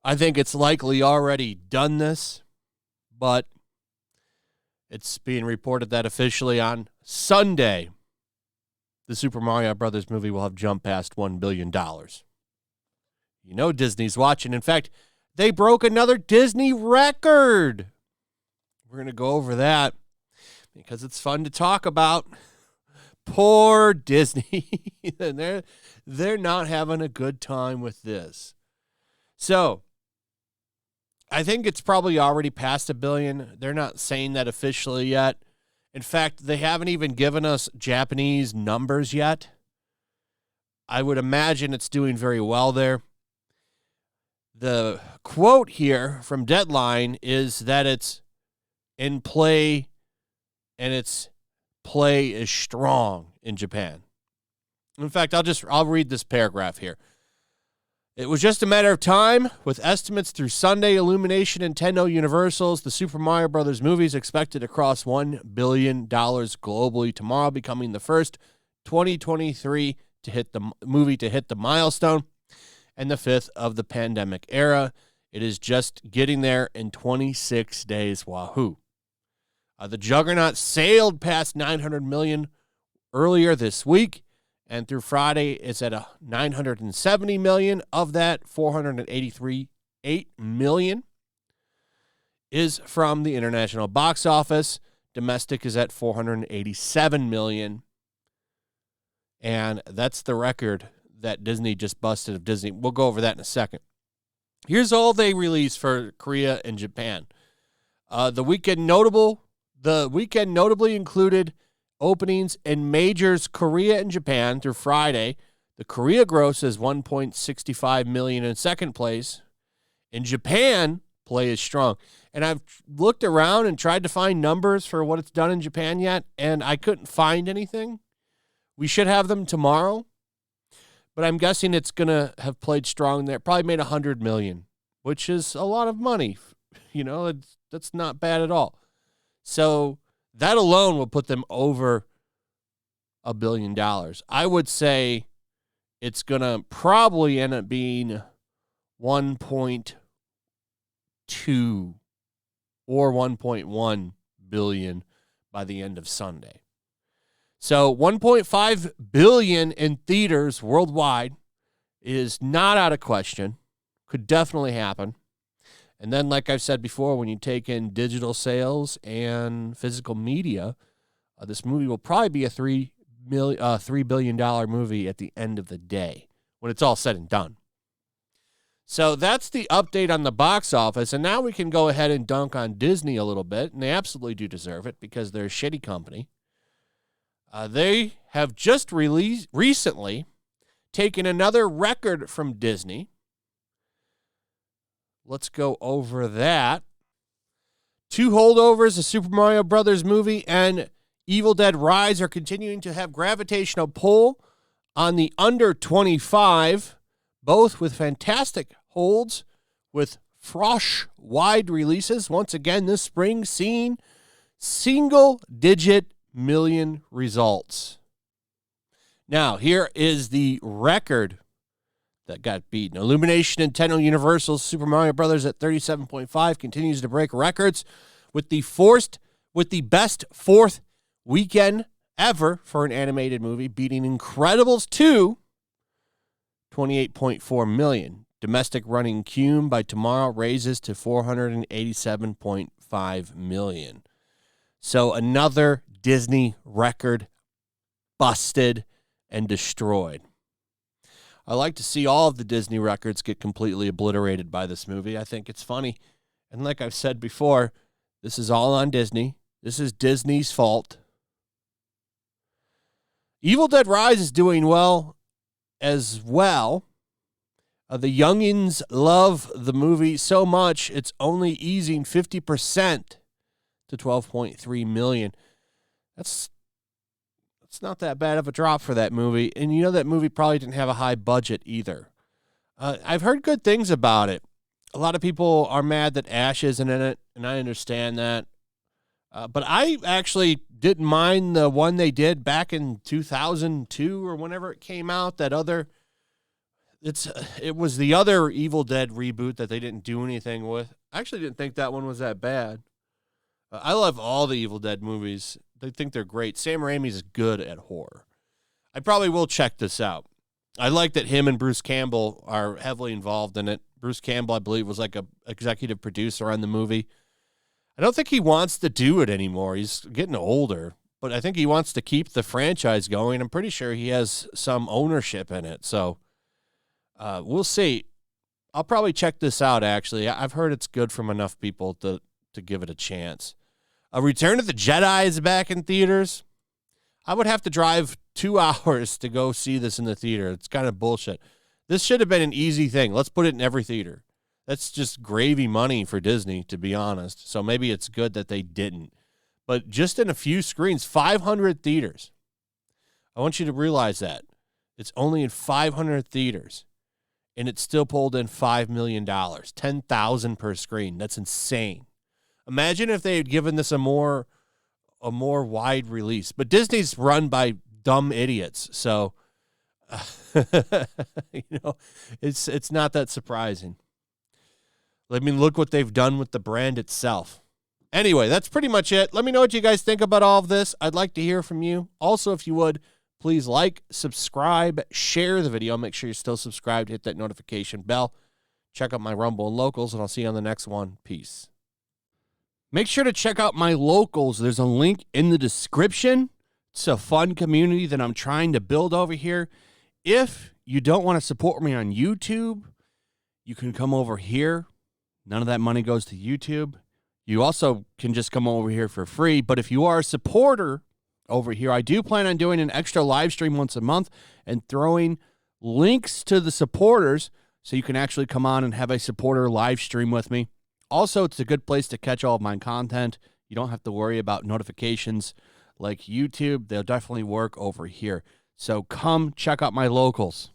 I think it's likely already done this, but it's being reported that officially on Sunday, the Super Mario Brothers movie will have jumped past $1 billion. You know Disney's watching. In fact, they broke another Disney record. We're going to go over that because it's fun to talk about. Poor Disney. They're not having a good time with this. So, I think it's probably already past $1 billion. They're not saying that officially yet. In fact, they haven't even given us Japanese numbers yet. I would imagine it's doing very well there. The quote here from Deadline is that it's in play and its play is strong in Japan. In fact, I'll read this paragraph here. It was just a matter of time. With estimates through Sunday, Illumination and Nintendo Universal's, the Super Mario Brothers movie is expected to cross $1 billion globally tomorrow, becoming the first 2023 movie to hit the milestone and the fifth of the pandemic era. It is just getting there in 26 days. Wahoo. The juggernaut sailed past $900 million earlier this week. And through Friday, it's at $970 million. Of that, $483.8 million is from the international box office. Domestic is at $487 million. And that's the record that Disney just busted of Disney. We'll go over that in a second. Here's all they released for Korea and Japan. The weekend notably included openings in majors Korea and Japan through Friday. The Korea gross is $1.65 million in second place. In Japan, play is strong. And I've looked around and tried to find numbers for what it's done in Japan yet, and I couldn't find anything. We should have them tomorrow, but I'm guessing it's going to have played strong there. Probably made $100 million, which is a lot of money. You know, that's not bad at all. So that alone will put them over $1 billion. I would say it's going to probably end up being 1.2 or 1.1 billion by the end of Sunday. So 1.5 billion in theaters worldwide is not out of question. Could definitely happen. And then, like I've said before, when you take in digital sales and physical media, this movie will probably be a $3 billion movie at the end of the day when it's all said and done. So that's the update on the box office. And now we can go ahead and dunk on Disney a little bit. And they absolutely do deserve it because they're a shitty company. They have just recently taken another record from Disney. Let's go over that. 2 holdovers, the Super Mario Brothers movie and Evil Dead Rise, are continuing to have gravitational pull on the under 25, both with fantastic holds with Frosh-wide releases. Once again, this spring, seeing single-digit million results. Now, here is the record that got beaten. Illumination and Nintendo Universal's Super Mario Brothers at 37.5 continues to break records with the best fourth weekend ever for an animated movie, beating Incredibles 2, 28.4 million. Domestic running cume by tomorrow raises to 487.5 million. So another Disney record busted and destroyed. I like to see all of the Disney records get completely obliterated by this movie. I think it's funny. And like I've said before, this is all on Disney. This is Disney's fault. Evil Dead Rise is doing well as well. The youngins love the movie so much, it's only easing 50% to 12.3 million. That's not that bad of a drop for that movie. And you know that movie probably didn't have a high budget either. I've heard good things about it. A lot of people are mad that Ash isn't in it, and I understand that. But I actually didn't mind the one they did back in 2002 or whenever it came out. It was the other Evil Dead reboot that they didn't do anything with. I actually didn't think that one was that bad. I love all the Evil Dead movies. I think they're great. Sam Raimi's good at horror. I probably will check this out. I like that him and Bruce Campbell are heavily involved in it. Bruce Campbell, I believe, was like a executive producer on the movie. I don't think he wants to do it anymore. He's getting older, but I think he wants to keep the franchise going. I'm pretty sure he has some ownership in it. So we'll see. I'll probably check this out, actually. I've heard it's good from enough people to give it a chance. Return of the Jedi is back in theaters. I would have to drive 2 hours to go see this in the theater. It's kind of bullshit. This should have been an easy thing. Let's put it in every theater. That's just gravy money for Disney, to be honest. So maybe it's good that they didn't. But just in a few screens, 500 theaters. I want you to realize that. It's only in 500 theaters. And it still pulled in $5 million. $10,000 per screen. That's insane. Imagine if they had given this a more wide release. But Disney's run by dumb idiots. So, it's not that surprising. I mean, look what they've done with the brand itself. Anyway, that's pretty much it. Let me know what you guys think about all of this. I'd like to hear from you. Also, if you would, please like, subscribe, share the video. Make sure you're still subscribed. Hit that notification bell. Check out my Rumble and Locals, and I'll see you on the next one. Peace. Make sure to check out my Locals. There's a link in the description. It's a fun community that I'm trying to build over here. If you don't want to support me on YouTube, you can come over here. None of that money goes to YouTube. You also can just come over here for free. But if you are a supporter over here, I do plan on doing an extra live stream once a month and throwing links to the supporters so you can actually come on and have a supporter live stream with me. Also, it's a good place to catch all of my content. You don't have to worry about notifications like YouTube. They'll definitely work over here. So come check out my Locals.